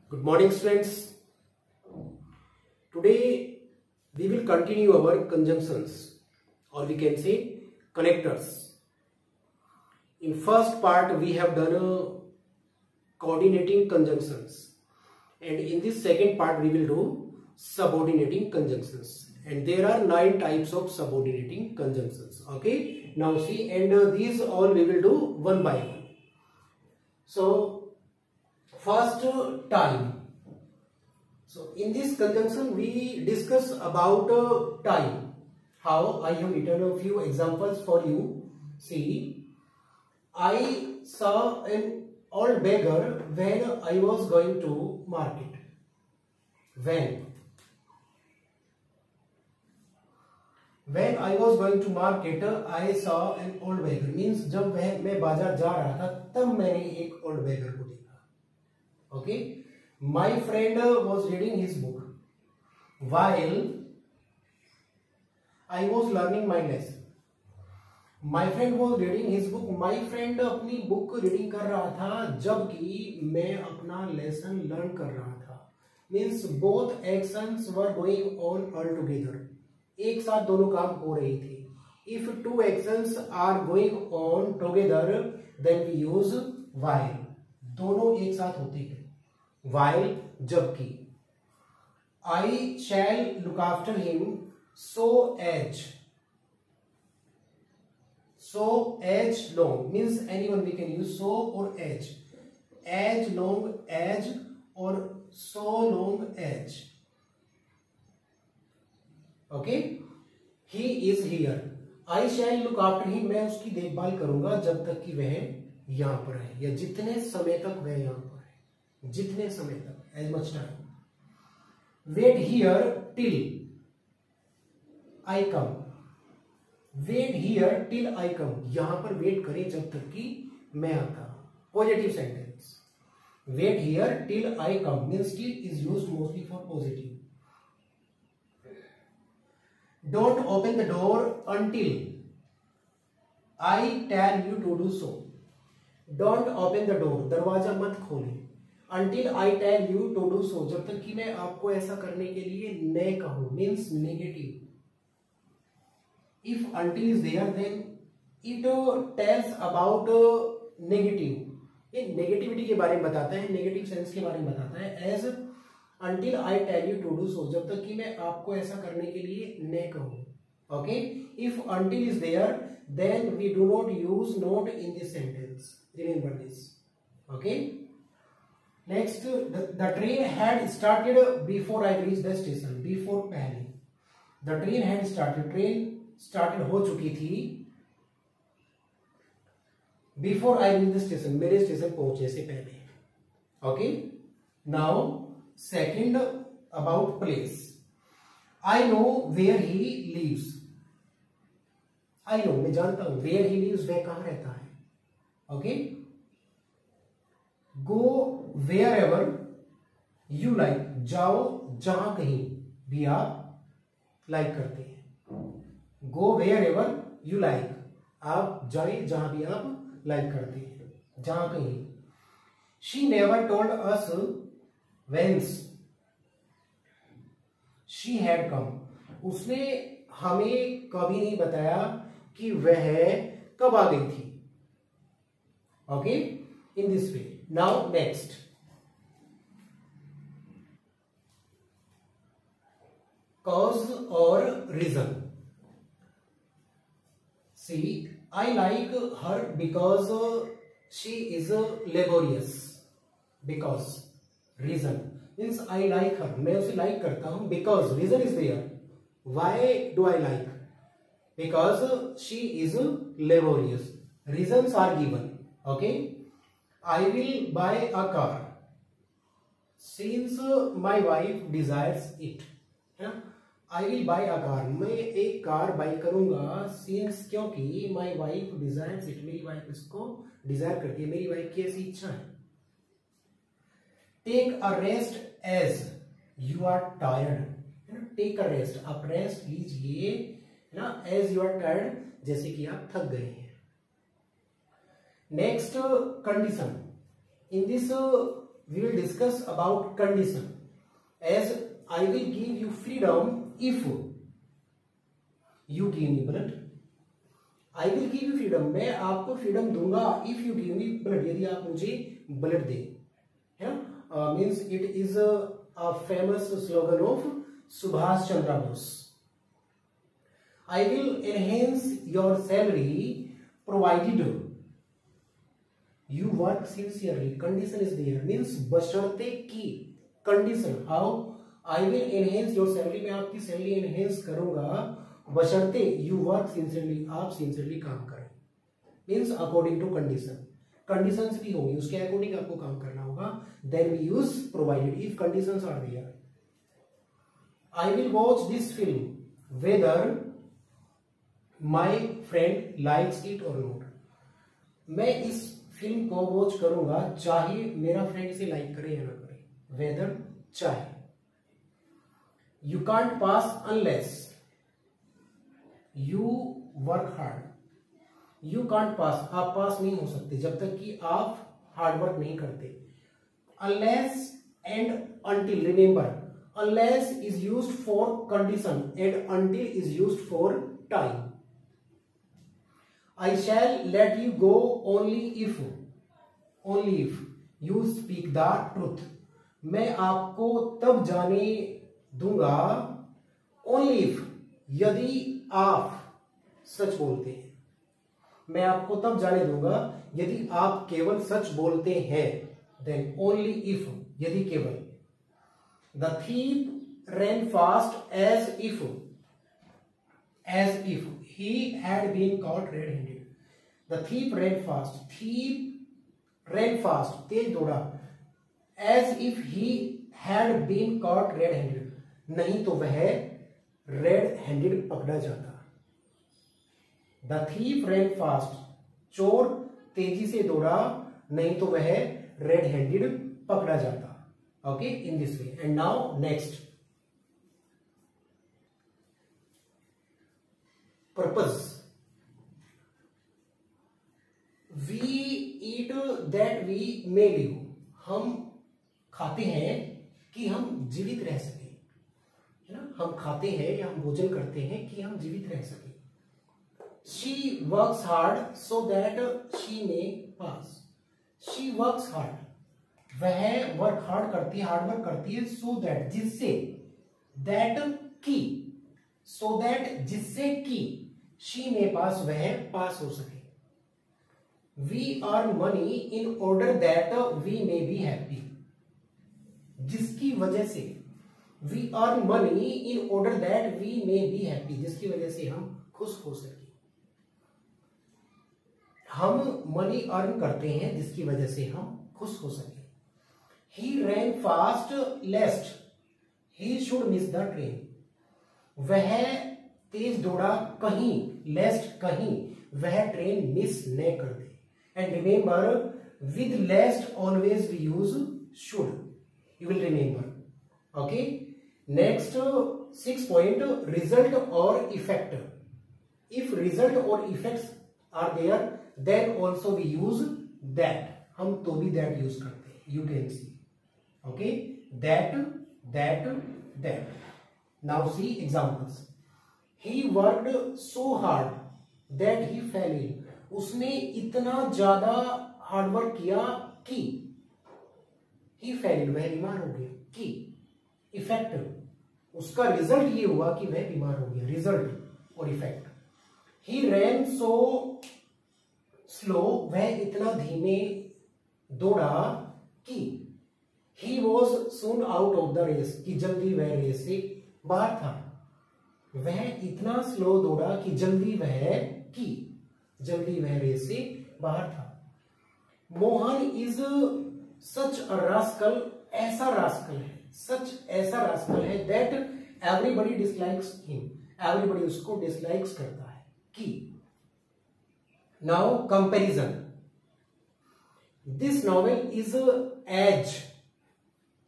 Good morning, students. Today we will continue our conjunctions, or we can say connectors. In first part we have done coordinating conjunctions, and in this second part we will do subordinating conjunctions. And there are 9 types of subordinating conjunctions. Okay, now see, and these all we will do one by one. So first, time. So in this conjunction we discuss about time. How? I have written a few examples for you. See, I saw an old beggar when I was going to market. When I was going to market, I saw an old beggar. Means जब मैं बाजार जा रहा था तब मैंने एक old beggar को देखा. Okay, my friend was reading his book while I was learning my lesson. My friend was reading his book. My friend अपनी book reading कर रहा था जबकि मैं अपना lesson learn कर रहा था. Means both actions were going on all together. एक साथ दोनों काम हो रही थी. If two actions are going on together, then we use while. दोनों एक साथ होते हैं. While जबकि. I shall look after him so as long means anyone we can use so or as long as or so long as. Okay, he is here. I shall look after him. मैं उसकी देखभाल करूंगा जब तक कि वह यहाँ पर है, या जितने समय तक वह यहाँ पर है, जितने समय तक, as much time. Wait here till I come. Wait here till I come. यहाँ पर wait करें जब तक कि मैं आता हूँ. Positive sentence. Wait here till I come means till is used mostly for positive. Don't open the door until I tell you to do so. Don't open the door. दरवाजा मत खोलें. Until I tell you to do so. जब तक कि मैं आपको ऐसा करने के लिए न कहूं. Means negative. If until is there, then it tells about negative. ये नेगेटिविटी के बारे में बताता है, नेगेटिव सेंस के बारे में बताता है. As until I tell you to do so, जब तक कि मैं आपको ऐसा करने के लिए न कहूं. Okay, if until is there, then we do not use not in this sentence. Remember this. Okay, next, the train had started before I reached the station. Before पहले, the train had started. Train started हो चुकी थी before I reached the station. मेरे station पहुंचने से पहले. Okay, now second, about place. I know where he lives. I know, मैं जानता हूं. Where he lives, वह कहाँ रहता है. Okay, go wherever you like. जाओ जहां कहीं भी आप like करते हैं. Go wherever you like. आप जाए जहां भी आप like करते हैं, जहां कहीं. She never told us whence she had come. उसने हमें कभी नहीं बताया कि वह कब आ गई थी. Okay, in this way. Now next, cause or reason. See, I like her because she is laborious. Because reason means I like her. मैं उसे like करता हूँ. Because reason is there. Why do I like? Because she is laborious. Reasons are given. Okay, I will buy a car since my wife desires it. है ना? I will buy a car. मैं एक car by करूंगा since क्योंकि my wife desires it. मेरी wife इसको Dzire करती है. मेरी वाइफ की ऐसी इच्छा है. Take a rest as you are tired. Take a rest. आप रेस्ट लीजिए ना. As you are tired, जैसे कि आप थक गए हैं. Next, condition. In this we will discuss about condition. As I will give you freedom if you give me blood. I will give you freedom, मैं आपको फ्रीडम दूंगा if you give me blood, यदि आप मुझे blood दे, है ना. Means it is a famous slogan of Subhash Chandra Bose. I will enhance your salary provided you work sincerely. Condition is there, means बशर्ते की. Condition, how I will enhance your salary, मैं आपकी salary enhance करूंगा बशर्ते you work sincerely, आप sincerely काम करें. Means according to condition. Conditions भी होंगी, उसके अकॉर्डिंग आपको काम करना होगा. Then we use provided if conditions are there. I will watch this film whether my friend likes it or not. मैं इस फिल्म को वॉच करूंगा चाहे मेरा फ्रेंड इसे लाइक करे या ना करे. वेदर, चाहे. You can't pass unless you work hard. You can't pass, आप पास नहीं हो सकते जब तक कि आप हार्ड वर्क नहीं करते. Unless and until, remember unless is used for condition and until is used for time. I shall let you go only if you speak the truth. मैं आपको तब जाने दूंगा only if, यदि आप सच बोलते हैं. मैं आपको तब जाने दूंगा यदि आप केवल सच बोलते हैं. then only if, यदि केवल. The thief ran fast as if he had been caught red-handed. The thief ran fast. Thief ran fast, तेज दौड़ा. As if he had been caught red-handed. नहीं तो वह red-handed पकड़ा जाता. The thief ran fast. चोर तेजी से दौड़ा, नहीं तो वह red-handed पकड़ा जाता. Okay, in this way. And now next. Purpose. We eat that we may live. हम खाते हैं कि हम जीवित रह सके, है ना. हम खाते हैं या हम भोजन करते हैं कि हम जीवित रह सके. She works hard so that she may pass. She works hard. वह वर्क हार्ड करती है, हार्ड वर्क करती है. so that, जिससे, that की, so that जिससे की, she may pass, वह पास हो सके. We earn money in order that we may be happy. जिसकी वजह से, we earn money in order that we may be happy, जिसकी वजह से हम खुश हो सके. हम मनी अर्न करते हैं जिसकी वजह से हम खुश हो सके. He ran fast lest he should miss the train. वह तेज दौड़ा कहीं, लेस्ट कहीं वह ट्रेन मिस न कर दे. And remember, with lest always we use should. You will remember. Okay. Next, 6 point, result or effect. If result or effects are there, then also we use that. हम तो भी that use करते हैं. You can see. Okay. That. Now see examples. He worked so hard that he fell ill. उसने इतना ज्यादा hard work किया कि ही फेल, वह बीमार हो गया. कि इफेक्ट, उसका रिजल्ट ये हुआ कि वह बीमार हो गया. रिजल्ट और इफेक्ट. ही रैन सो स्लो, वह इतना धीमे दौड़ा कि he was soon out of the race, कि जल्दी वह रेस से बाहर था. वह इतना स्लो दौड़ा कि जल्दी वह रेस से बाहर था. Mohan is such a rascal, ऐसा रास्कल है, ऐसा रास्कल है that everybody dislikes him, everybody उसको डिसलाइक्स करता है. कि now comparison. This novel is as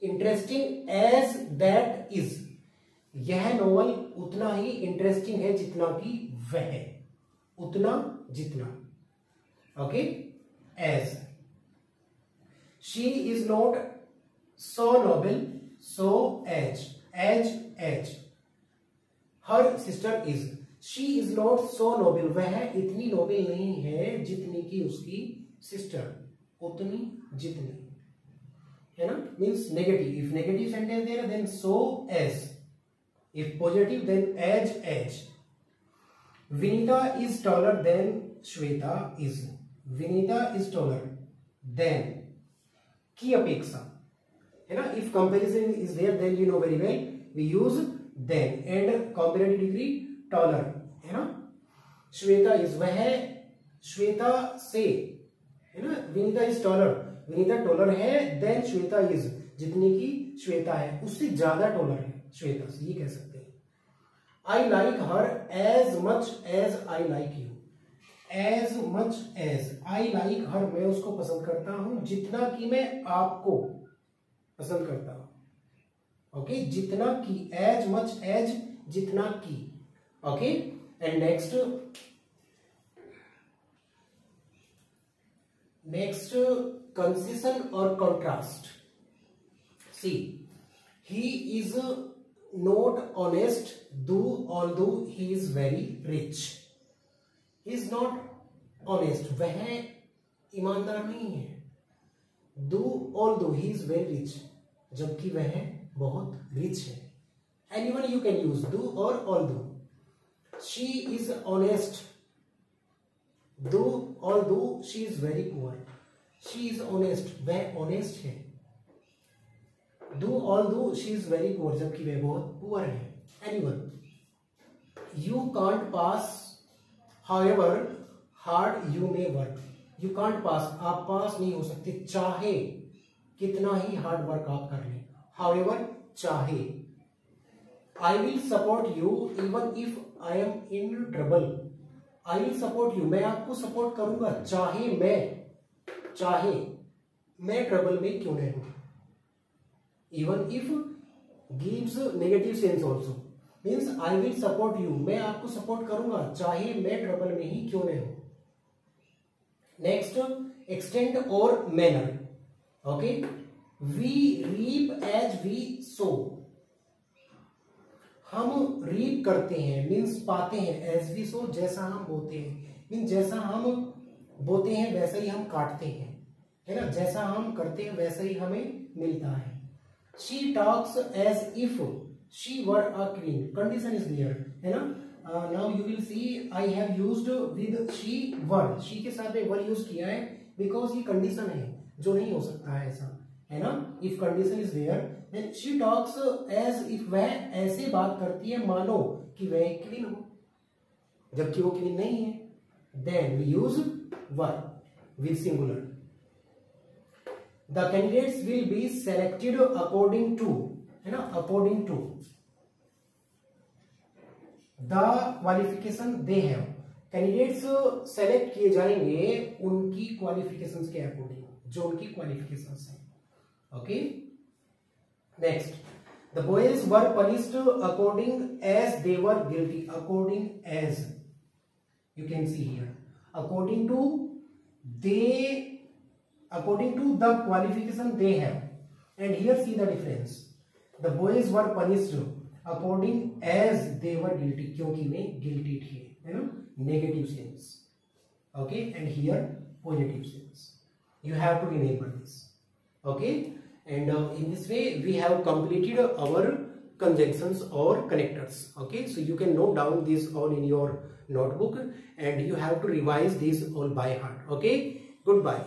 interesting as that is. यह नॉवल उतना ही इंटरेस्टिंग है जितना कि वह है, उतना जितना. Okay. As. She is not so noble, so age. Her sister is. She is not so noble. वह इतनी नोबेल नहीं है जितनी की उसकी सिस्टर, उतनी जितनी, है ना. Means negative. If negative sentence there then so as. If positive then age. Vinita is taller than Shweta is. Vinita is taller than की अपेक्षा, है ना. If comparison is there then you know very well we use then. and comparative degree taller, है ना. Shweta is, वह श्वेता से, है ना. Vinita is taller, Vinita taller है देन श्वेता इज, जितनी की श्वेता है उससे ज्यादा टॉलर है श्वेता से, ये कह सकते हैं. I like her as much as I like you. As much as I like her, मैं उसको पसंद करता हूं जितना कि मैं आपको पसंद करता हूं. ओके, जितना की, एज मच एज, जितना की. ओके, एंड नेक्स्ट कंसेशन और contrast. See, he is not honest although he is very rich. He is not honest, वह ईमानदार नहीं है. ऑल्दो ही इज वेरी रिच, जबकि वह बहुत रिच है. Anyone you can use do और although. She is honest although she is very poor. She is honest, वह ऑनेस्ट है. Although she is very poor, जबकि वह बहुत पुअर है. Anyone. You can't pass however hard you may work. You can't pass, आप pass नहीं हो सकते चाहे कितना ही हार्ड वर्क आप कर लें. हाउएवर, चाहे. I will support you even if I am in trouble. I will support you, मैं आपको सपोर्ट करूंगा चाहे मैं ट्रबल में क्यों नहीं हूं. Even if gives negative sense also. Means I will support you, मैं आपको सपोर्ट करूंगा चाहे मैं ट्रबल में ही क्यों नहीं हूं. नेक्स्ट, एक्सटेंड और manner. Okay, we reap as we sow. हम रीप करते हैं मीन्स पाते हैं, एज वी सो जैसा हम बोते हैं. मीन्स जैसा हम बोते हैं वैसा ही हम काटते हैं, है ना. जैसा हम करते हैं वैसा ही हमें मिलता है. She talks as if she were a queen. Condition is there, है ना. Now you will see I have used with she were. She के साथ में वर यूज किया है बिकॉज ये कंडीशन है जो नहीं हो सकता है ऐसा, है ना. If condition is there then she talks as if, वह ऐसे बात करती है मानो कि वह क्वीन हो, जबकि वो क्वीन नहीं है. Then we use were with singular. The candidates will be selected according to, है ना. According to the qualification they have. Candidates select किए जाएंगे उनकी क्वालिफिकेशंस के अकॉर्डिंग, जो उनकी क्वालिफिकेशंस हैं. Okay, next, the boys were punished according as they were guilty. According as, you can see here, according to the qualification they have. And here see the difference. The boys were punished according as they were guilty, क्योंकि वे guilty थे, है ना. Negative sense. Okay, and here positive sense. You have to remember this. Okay, and in this way we have completed our conjunctions or connectors. Okay, so you can note down this all in your notebook and you have to revise this all by heart. Okay, goodbye.